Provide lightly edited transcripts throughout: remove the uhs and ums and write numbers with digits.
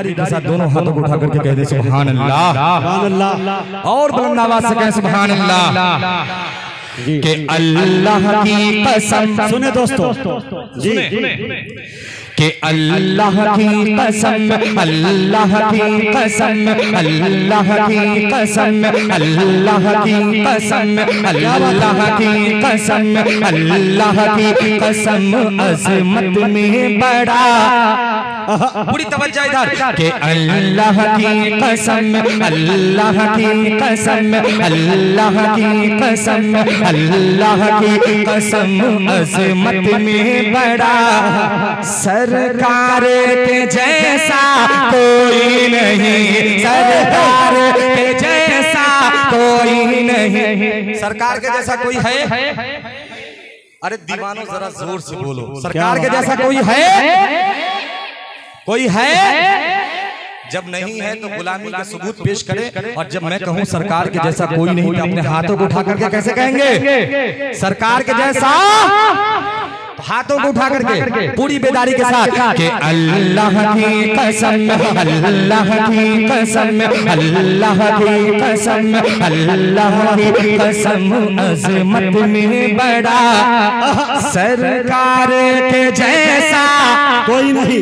बेदारी के साथ दोनों हाथों को उठा करके कह दे सुभान अल्लाह, सुभान अल्लाह, और बुलंद आवाज से कहें सुभान अल्लाह। कि अल्लाह की कसम, सुने दोस्तों जी, कि अल्लाह की कसम, अल्लाह की कसम, अल्लाह की कसम, अल्लाह की कसम, अल्लाह की कसम, अल्लाह की कसम, अज़मत में बड़ा, पूरी तवज्जो इधर, कि अल्लाह की कसम, अल्लाह की कसम, अल्लाह की कसम, अल्लाह की कसम, अज़मत में बड़ा, सरकार के जैसा कोई नहीं, सरकार के जैसा कोई नहीं। सरकार के जैसा कोई है? अरे दीवानों जरा जोर से बोलो, सरकार के जैसा कोई है? कोई है? जब नहीं है तो गुलामी का सबूत पेश करें, और जब मैं कहूं सरकार के जैसा कोई नहीं तो अपने हाथों को उठा करके कैसे कहेंगे सरकार के जैसा? हाथों को उठा करके पूरी बेदारी के साथ, कि अल्लाह की कसम, अल्लाह की कसम, अल्लाह की कसम, अल्लाह की कसम, अज़मत में बड़ा, सरकार के जैसा कोई नहीं।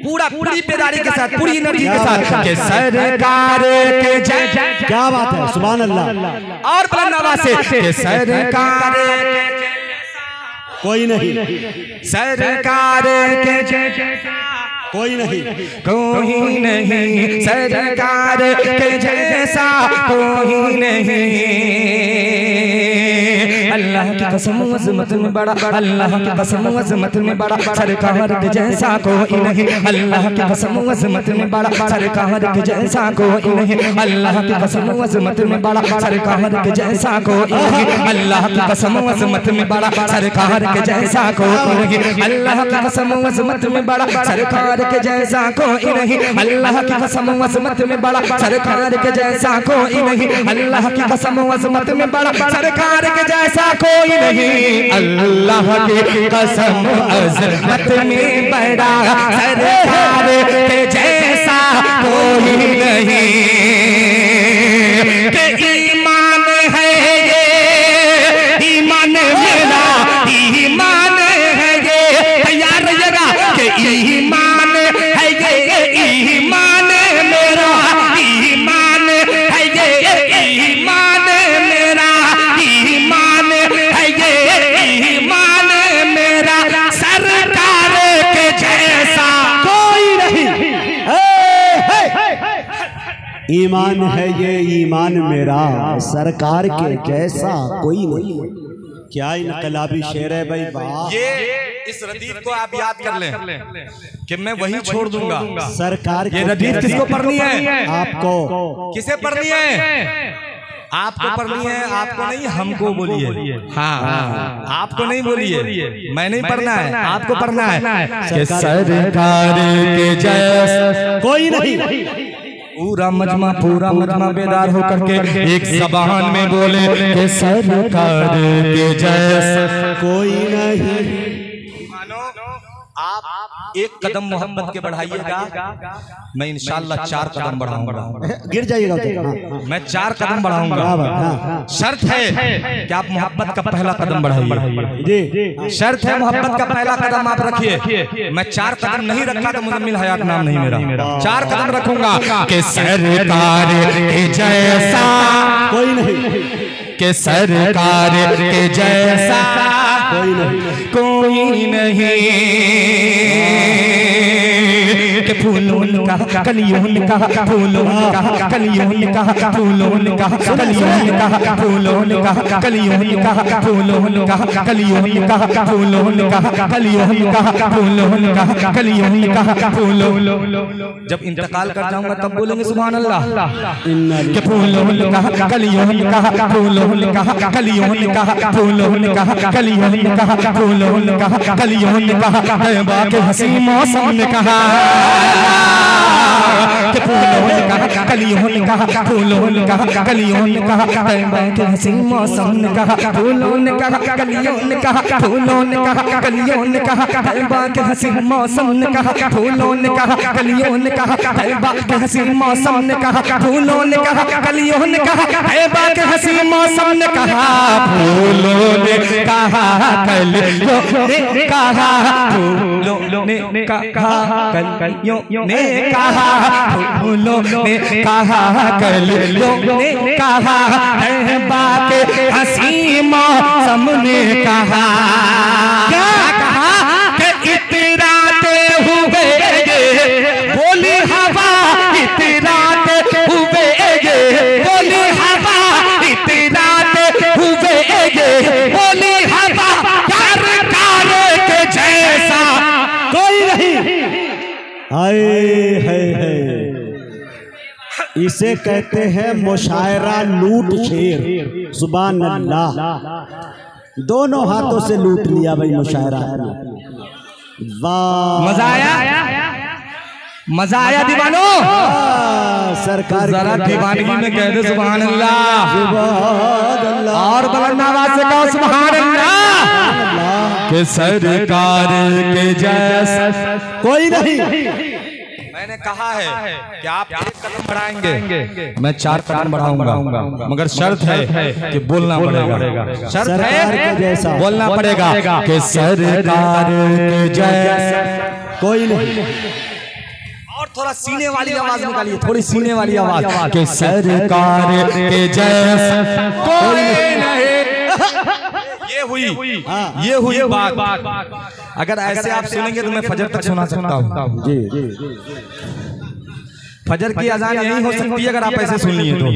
पूरी बेदारी के साथ, पूरी एनर्जी के साथ, कि सरकार के जैसा, क्या बात है, सुभान अल्लाह, और बुलंद आवाज से, कि सरकार कोई नहीं, सरकार के जैसा कोई नहीं, कोई नहीं, सरकार के जैसा कोई नहीं। अल्लाह की कसम अज़मत में बड़ा, अल्लाह की कसम अज़मत में बड़ा, सरकार के जैसा कोई नहीं, अल्लाह की कसम अज़मत में बड़ा, सरकार के जैसा कोई नहीं, अल्लाह की कसम अज़मत में बड़ा, सरकार के जैसा कोई नहीं, अल्लाह की कसम अज़मत में बड़ा, सरकार के जैसा कोई नहीं, अल्लाह की कसम अज़मत में बड़ा, सरकार के जैसा कोई नहीं, अल्लाह की कसम अज़मत में बड़ा, सरकार के जैसा कोई नहीं, अल्लाह की कसम अज़मत में बड़ा, सरकार के जैसा कोई नहीं, अल्लाह की कसम अज़मत में बड़ा, सरकार के जैसा कोई नहीं। कि ईमान है ये, ईमान मेरा, ईमान है ये, तैयार रहिएगा, कि ईमान है ये, ईमान मेरा, ईमान है ये, ईमान मेरा, ईमान है ये, ईमान मेरा, सरकार के जैसा कोई नहीं। ईमान है ये, ईमान मेरा, सरकार के जैसा कोई नहीं। क्या इनकलाबी शेर है भाई, वाह। ये इस रदीफ को आप याद कर लें कि मैं वही छोड़ दूंगा सरकार। ये रदीफ किसको पढ़नी है? आपको। किसे पढ़नी है? आपको पढ़नी है, आपको नहीं, हमको बोलिए। हाँ, आपको नहीं बोलिए, मैं नहीं पढ़ना है, आपको पढ़ना है कि सरकार के जैसा कोई नहीं। पूरा मजमा बेदार होकर के एक ज़बान में बोले कि सरकार के जैसा कोई नहीं। आप एक कदम मोहब्बत के बढ़ाइएगा, मैं इंशाअल्लाह 4 कदम बढ़ाऊंगा। गिर जाइएगा, मैं 4 कदम बढ़ाऊंगा। शर्त है कि आप मोहब्बत का पहला कदम बढ़ाइए। शर्त है मोहब्बत का पहला कदम आप रखिए। मैं 4 कदम नहीं रखा तो मुज़म्मिल हयात नाम नहीं मेरा। 4 कदम रखूंगा कि सरकार के जैसा कोई नहीं, कि सरकार के जैसा कोई नहीं, कोई नहीं। कि फूलों का कलियों का, फूलों का कलियों का, फूलों का कलियों का, फूलों का कलियों का, फूलों का कलियों का, फूलों का कलियों का, फूलों का कलियों का, फूलों। जब इंतकाल कर जाऊंगा तब बोलेंगे सुभान अल्लाह। कि फूलों का कलियों का, फूलों का कलियों का, फूलों का कलियों का, फूलों का कलियों का, बाकी हंसी मौसम ने कहा कि फूलों ने कहा, कलियों ने कहा, फूलों ने कहा, कलियों ने कहा, तैबा के हसीन मौसम ने कहा, फूलों ने कहा, कलियों ने कहा, फूलों ने कहा, कलियों ने कहा, तैबा के हसीन मौसम ने कहा, फूलों ने कहा, कलियों ने कहा, तैबा के हसीन मौसम ने कहा, फूलों ने कहा, कलियों ने कहा, तैबा के हसीन मौसम ने कहा, फूलों ने कहा, कलियों ने कहा, फूलों ने कहा, कलियों ने कहा, फूलों ने कहा, कलियों ने कहा, तैबा के हसीन मौसम ने कहा, क्या कहा कि इतराते हुए बोली हवा, इतराते हुए बोली हवा, इतराते हुए बोली हवा, कार के जैसा कोई नहीं। हाय इसे कहते हैं मुशायरा लूट शेर। सुभान अल्लाह, दोनों हाथों से लूट लिया भाई मुशायरा। वाह, मजा आया, मजा आया दीवानो। सरकार जरा दीवानगी में कह दे सुभान अल्लाह, सुभान अल्लाह, और बुलंद आवाज से कहो सुभान अल्लाह। कि सरकार के जैसा कोई नहीं। मैंने कहा है कि आप एक कदम बढ़ाएंगे, मैं 4 कदम बढ़ाऊंगा, मगर शर्त है कि बोलना पड़ेगा। शर्त है बोलना पड़ेगा कि सरकार के जैसा कोई नहीं। और थोड़ा सीने वाली आवाज निकालिए, थोड़ी सीने वाली आवाज, कि सरकार के जैसा कोई नहीं। ये हुई बात। अगर ऐसे आप सुनेंगे तो मैं फजर तक सुना सकता हूँ। फजर की अजान यही हो सकती है अगर आप ऐसे सुन लिए तो।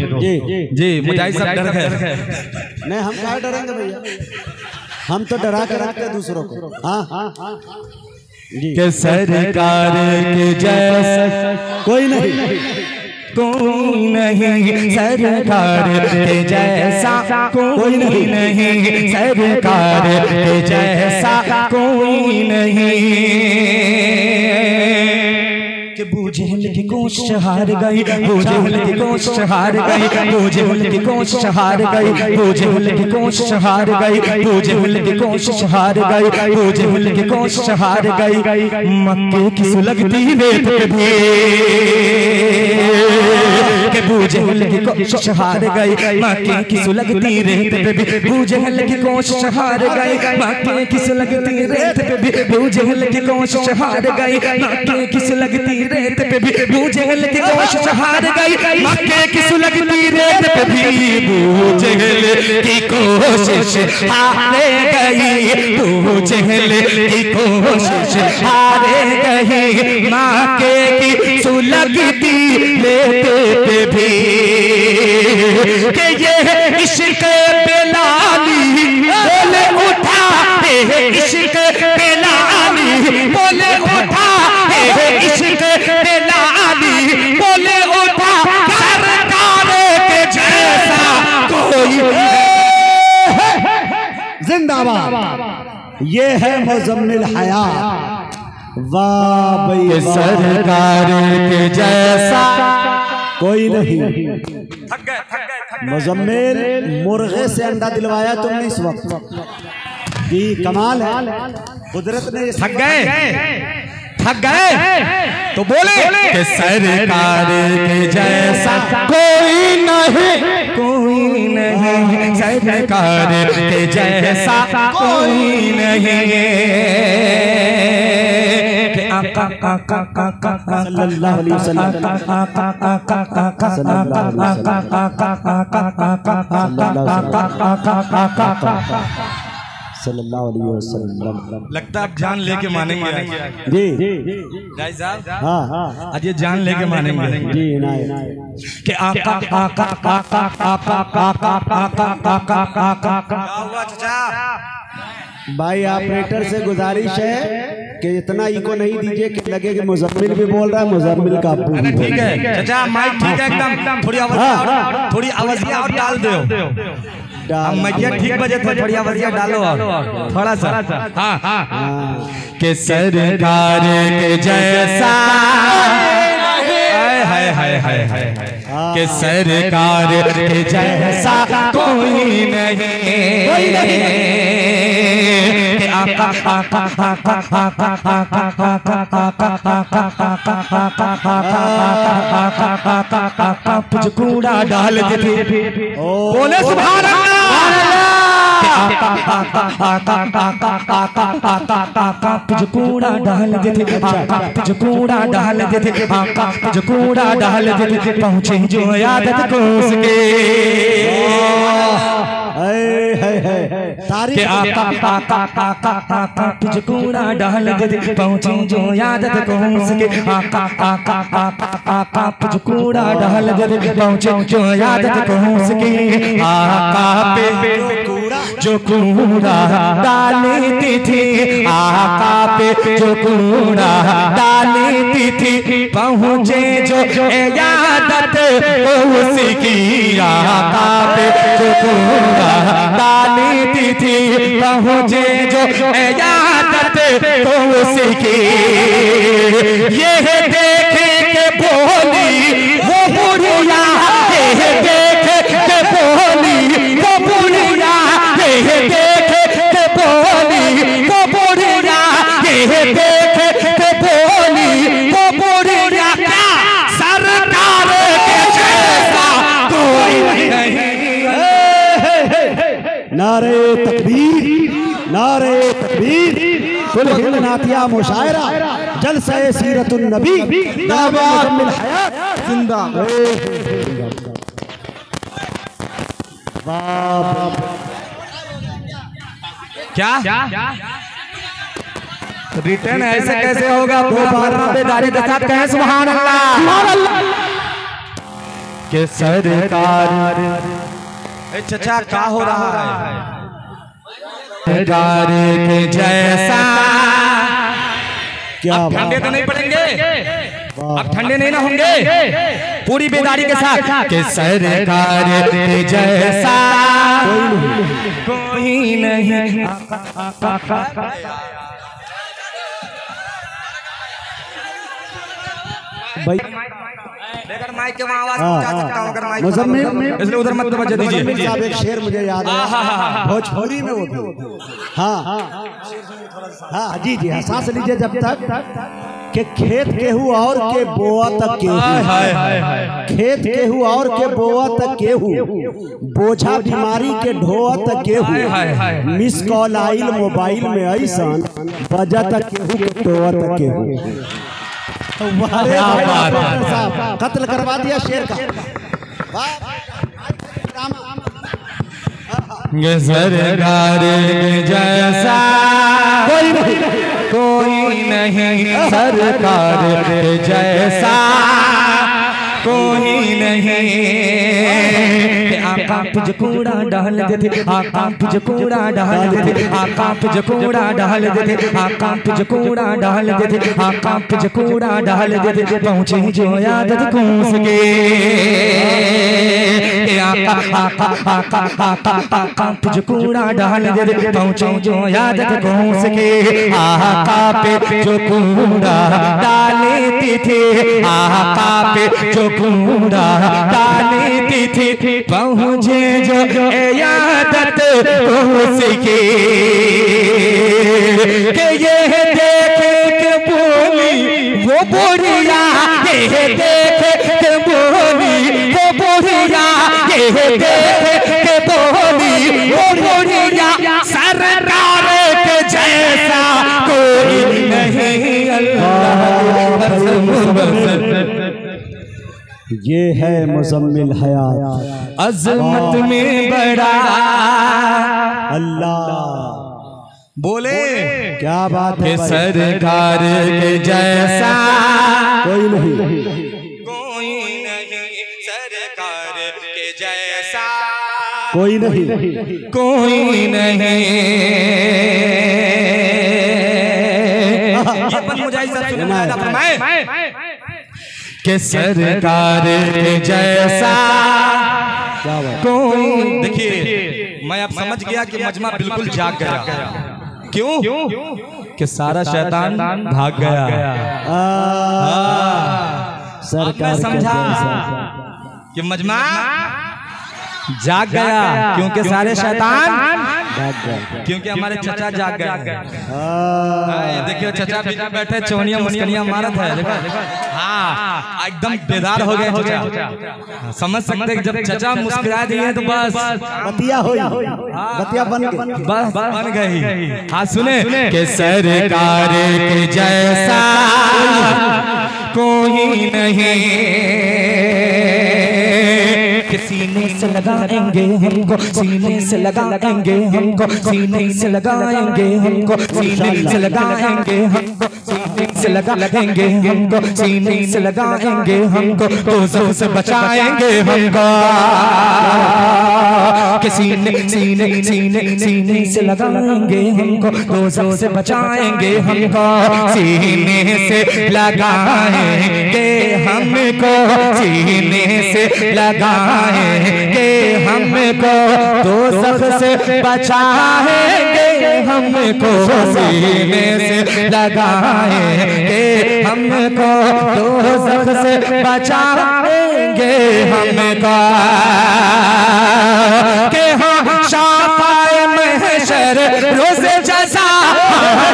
जी मुजाहिद साहब डर गए। नहीं, हम क्या डरेंगे भैया, हम तो डरा के रखते हैं दूसरों को। हाँ कि सरकार के जैसा कोई नहीं, कोई नहीं, सरकार के जैसा कोई नहीं, सरकार के जैसा कोई नहीं। कि बूझेल की कोशिश हार गई, बूझेल की कोशिश हार गई, बूझेल की कोशिश हार गई, बूझेल की कोशिश हार गई, बूझेल की कोशिश हार गई, बूझेल की कोशिश हार गई। मक्के की सुलगती रेत पे भी कि बूझेल की कोशिश हार गई, मक्के की सुलगती रेत पे भी बूझेल की कोशिश हार गई, मक्के की सुलगती रेत पे भी बूझेल की कोशिश हार गई, मक्के की सुलगती रेत पे भी बूझेल की कोशिश हार गई, मक्के की सुलगती रेत पे भी बूझेल की कोशिश हार गई, बूझेल की कोशिश हार गई, मक्के की सुलगती रेत पे भी। कि ये इश्क बेलाली बोले उठा, इश्क बेलाली बोले उठा, इश्क बेलाली बोले उठा, सरकार के जैसा कोई जिंदाबाद। ये है मुज़म्मिल हयात। वाह भाई, सरकार के जैसा कोई नहीं। मुज़म्मिल, मुर्गे से अंडा दिलवाया तुमने इस वक्त। जी कमाल है, कुदरत ने। थक गए तो बोले कि सरकार के जैसा कोई नहीं, कोई नहीं, सरकार के जैसा कोई नहीं। सल्लल्लाहु अलैहि वसल्लम। लगता है आप जान लेके मानेंगे जी साहब। हाँ, आज ये जान लेके मानेंगे जी। कि आका आका आका आका आका आका आका क्या हुआ चाचा? भाई ऑपरेटर से गुजारिश है कि इतना इको नहीं दीजिए कि लगे कि मुज़म्मिल भी बोल रहा है, मुज़म्मिल का अब्बू भी। ठीक है चाचा, माइक ठीक है एकदम, थोड़ी आवाज और डाल दो। हम मैया ठीक बजे थे, बढ़िया बढ़िया डालो थोड़ा सा। हाँ के सरकार के जैसा हाय हाय हाय हाय के सरकार के जैसा कोई नहीं। आका आका आका आका आका कुछ कूड़ा डाल देते, बोले सुभान अल्लाह। कुछ कूड़ा डाल देते, कुछ कूड़ा डाल देते, कुछ कूड़ा डाल देते, पहुँचे जो आदत को उसके के आका कुछ कूड़ा डाल देते, पहुँचे जो आदत को उसके आका कुछ कूड़ा डाल देते, पहुँचे जो आदत को उसके आका पे जो कूड़ा डालती थी, आका पे जो कूड़ा डालती थी, पहुँचे जो यादत उसकी आका पे जो कूड़ा डालती थी, पहुँचे जो यादत उसकी। ये देखे के बोली वो बुढ़िया, ये देखे के बोली वो बुढ़िया, ये देखे के बोली वो बुढ़िया, ये देखे के बोली वो बुढ़िया। क्या सरकार के जैसा कोई नहीं। नारे तकबीर, नारे तकबीर, कुल हिंद नातिया मुशायरा, जलसा सीरतुन नबी, दावत मिल हयात जिंदा। क्या रिटर्न ऐसे कैसे होगा? बेदारी के साथ कहें सुभान अल्लाह। के सरकार चचा क्या हो रहा है? सरकार के जैसा क्या ठंडे तो नहीं पड़ेंगे, अब ठंडे नहीं ना होंगे, पूरी बेदारी के साथ के सरकार के जैसा कोई नहीं। भाई अगर माइक के आवाज पहुंचा सकता हूं, अगर माइक इसलिए उधर मत तवज्जो दीजिए। साहब एक शेर मुझे याद है भोजपुरी में, वो भी हाँ जी जी, सांस लीजिए जब तक कि खेत केहू और के बोआ तक केहू, खेत केहू और के बोआ तक केहू, बोझा बीमारी के ढोआ तक केहू, मिस कॉल आइल मोबाइल में ऐसन बजा तक केहू के टोआ तक केहू। कत्ल करवा दिया शेर का। सरकार जैसा कोई नहीं, सरकार जैसा कोई नहीं। आका तुझ कूड़ा डाल देते, आका तुझ कूड़ा डाल देते, आका तुझ कूड़ा डाल देते, आका तुझ कूड़ा डाल देते, आका तुझ कूड़ा डाल देते, पहुँचे जो आदत को उसके। आका आका आका आका आका तुझ कूड़ा डाल देते, पहुँचे जो आदत को उसके। आका पे जो कूड़ा डालती थी, आका पे जो कूड़ा डालती थी, पहुँचे जो यादत उसकी। के ये देखे के बोली वो बुढ़िया, ये देखे के बोली वो बुढ़िया, ये देखे के बोली वो बुढ़िया। सरकार के जैसा कोई नहीं। अल्लाह ये है मुजम्मिल हयात, अजमत में बड़ा अल्लाह। बोले क्या बात है? सरकार के जैसा कोई नहीं, कोई नहीं, सरकार के जैसा कोई नहीं, कोई नहीं। ये बन मुजाहिद साहब से मुलाकात फरमाए के सरकार के जैसा कोई। देखिए मैं अब समझ गया कि मजमा बिल्कुल जाग गया। क्यों? कि सारा शैतान भाग गया। सरकार समझा कि मजमा जाग गया क्योंकि सारे शैतान भाग गए, क्योंकि हमारे चचा जाग गए। देखियो चचा बिना बैठे चौनिया मुस्कनिया मारत है। देखो हाँ एकदम बेदार हो गए चचा। समझ सकते जब चचा मुस्कुरा दिए तो बस बतिया हो, बतिया बन गई। हाँ सुने कि सरकार के जैसा कोई नहीं, सीने से लगाएंगे हमको, सीने से लगाएंगे हमको, सीने से लगाएंगे हमको, सीने से लगाएंगे हमको, सीने से लगाएंगे हमको, सीने से लगाएंगे हमको, दोज़ख से बचाएंगे हमको। कि सीने सीने सीने सीने से लगाएंगे हमको, दोज़ख से बचाएंगे हमको, सीने से लगाएंगे हमको, सीने से लगाएंगे हमको, दोज़ख से बचाएंगे हमको, सीने से लगाएंगे हमको, दोज़ख से बचाएंगे हमको। के हाँ शाफ़ाए महशर रोज़े जज़ा,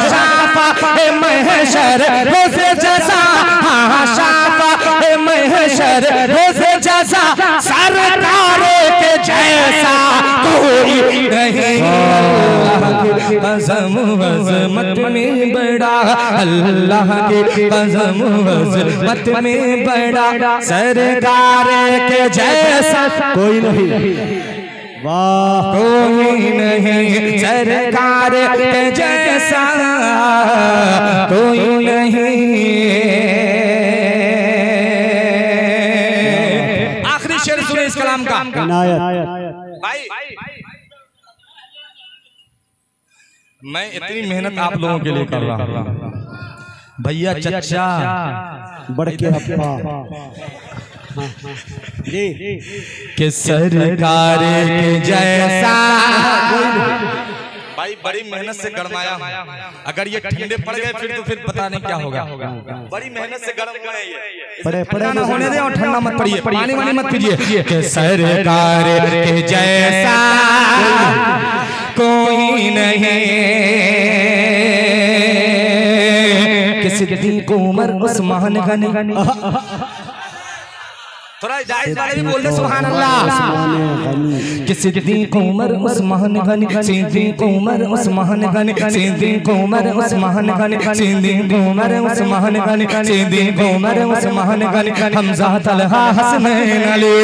शाफ़ाए महशर रोज़े जज़ा, शाफ़ाए महशर रोज़े जज़ा, सरकार के जैसा कोई नहीं। कसम अज़मत में बड़ा, अल्लाह की कसम अज़मत में बड़ा, सरकार के जैसा कोई नहीं। वाह कोई नहीं, सरकार के जैसा कोई नहीं। आखिरी शेर सुने इस कलाम का। भाई मैं इतनी मेहनत आप लोगों के लिए कर रहा हूँ, भैया चचा बड़के अप्पा जी कि सरकार के जैसा भाई बड़ी मेहनत से गरमाया। अगर ये ठंडे पड़ गए फिर पता नहीं क्या होगा। बड़ी मेहनत से गर्म हुए ये, पड़े ना होने दे और ठंडा मत पड़िए, पानी वानी मत पीजिए। कि सरकार के जैसा कोई नहीं, कि सिद्दीक़ उमर उस्मान गनी। थोड़ा जायज वाले भी बोल दे सुभान अल्लाह। कि सिद्दीक़ उमर उस्मान गनी, सिद्दीक़ उमर उस्मान गनी, सिद्दीक़ उमर उस्मान गनी, सिद्दीक़ उमर उस्मान गनी, सिद्दीक़ उमर उस्मान गनी, हमज़ा तलहा हसनैन अली।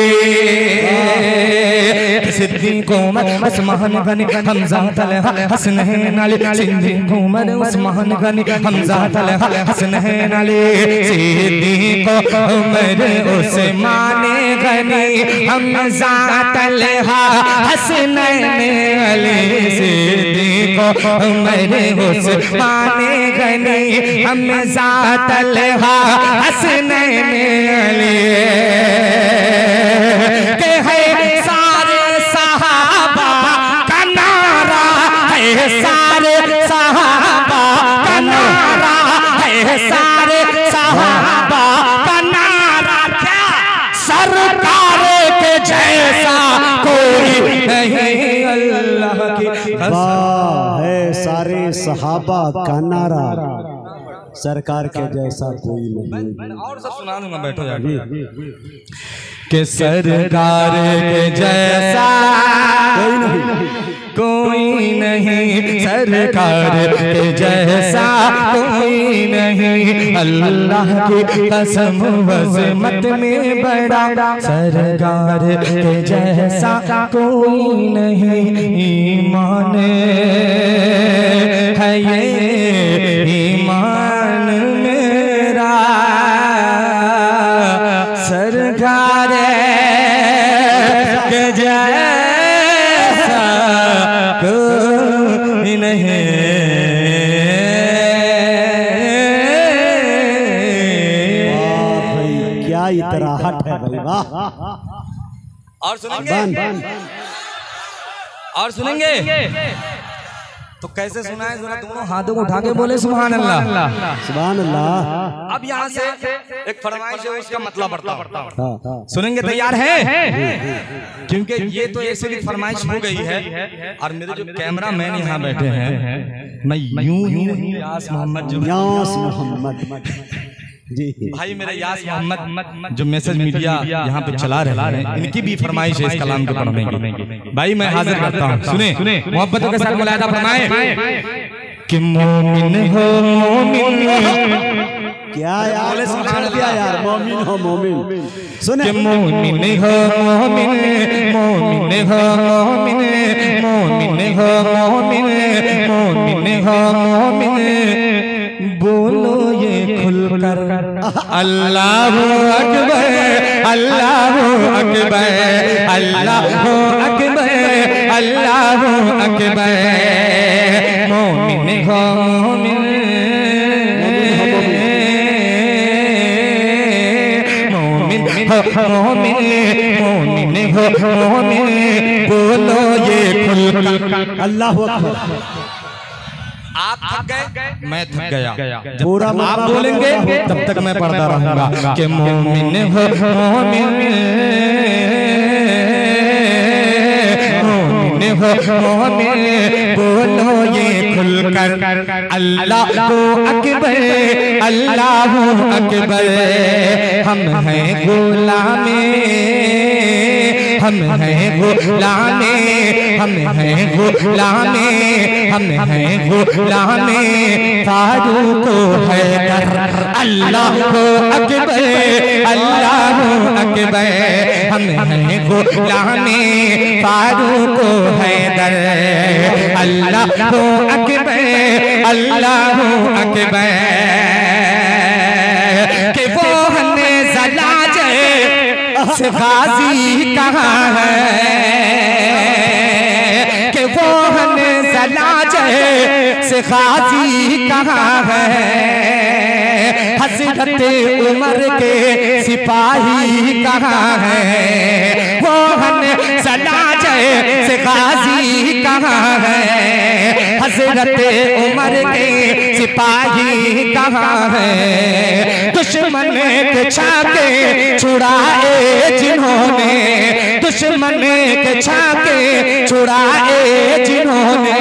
सिद्दीक़ उमर उस्मान गनी, हमज़ा तलहा हसनैन अली, सिद्दीक़ उमर उस्मान गनी, हमज़ा तलहा हसनैन अली, सिद्दीक़ उमर उस्मान गनी, हमज़ा तलहा हसनैन अली, सिद्दीक़ उमर उस्मान गनी, हमज़ा तलहा हसनैन अली। के है सारे सहाबा का नारा, है सारे सहाबा का नारा, है सारे सहाबा का नारा, क्या सरकार के जैसा कोई नहीं। अल्लाह की वाह है सारे सहाबा का नारा, सरकार के जैसा कोई नहीं। और सब सुना दूंगा, बैठो जाके। कि सरकार के जैसा कोई नहीं, सरकार के जैसा कोई नहीं, अल्लाह की कसम अज़मत में बड़ा, सरकार के जैसा कोई नहीं। ईमान है ये ईमान मेरा, सरकार के जैसा कोई नहीं। वाह भाई क्या इतराहट है भाई, वाह। और सुनेंगे और सुनेंगे तो कैसे सुनाए, जरा दोनों हाथों को उठा के बोले सुभान अल्लाह सुभान अल्लाह। अब यहाँ से एक फरमाइश है, उसका मतलब पढ़ता सुनेंगे, तैयार है? क्योंकि ये तो ऐसे भी फरमाइश हो गई है और मेरे जो कैमरा मैन यहाँ बैठे हैं, मैं यूं ही यास मोहम्मद जी भाई, मेरे यास मोहम्मद जो मैसेज मीडिया यहाँ पे चला रहे हैं, इनकी भी फरमाइश है इस कलाम के पढ़ने की। भाई मैं हाजिर करता हूँ, सुने मोहब्बतों के साथ मुलाहिदा फरमाए कि मोमिन हो मोमिन, क्या यार छोड़ दिया यार, मोमिन हो मोमिन, सुने मोमिन हो मोमिन, मोमिन हो मोमिन, मोमिन हो मोमिन, मोमिन हो मोमिन, बोलो ये खुलकर अल्लाहु अकबर, अल्लाहु अकबर, अल्लाहु अकबर, अल्लाहु अकबर, मोमिन हो मोमिन, मोमिन हो मोमिन, मोमिन हो मोमिन, बोलो ये खुलकर अल्लाहु अकबर। आप थक गए, मैं थक गया, पूरा आप बोलेंगे तब तक मैं पढ़ता रहूंगा कि मोमिन हो मोमिन, मोमिन हो मोमिन, बोलो ये खुलकर अल्लाहु अकबर, अल्लाहु अकबर, हम हैं गुलामे, हम हैं गुलामे, हम हैं गुलामे, हम हैं गुलामे फारूक हैदर, अल्लाहु अकबर, अल्लाहु अकबर, हम हैं गुलामे फारूक हैदर, अल्लाहु अकबर, अल्लाहु अकबर, कि वो हने ज़लाजे से गाजी कहाँ है, कि वो हने ज़लाजे से गाजी कहाँ है, हज़रत उमर के सिपाही कहाँ है, वो हने ज़लाजे से गाजी कहाँ है, हज़रत उमर के सिपाही कहाँ है, दुश्मन के छाके छुड़ाए जिन्होंने, दुश्मन के छाके छुड़ाए जिन्होंने,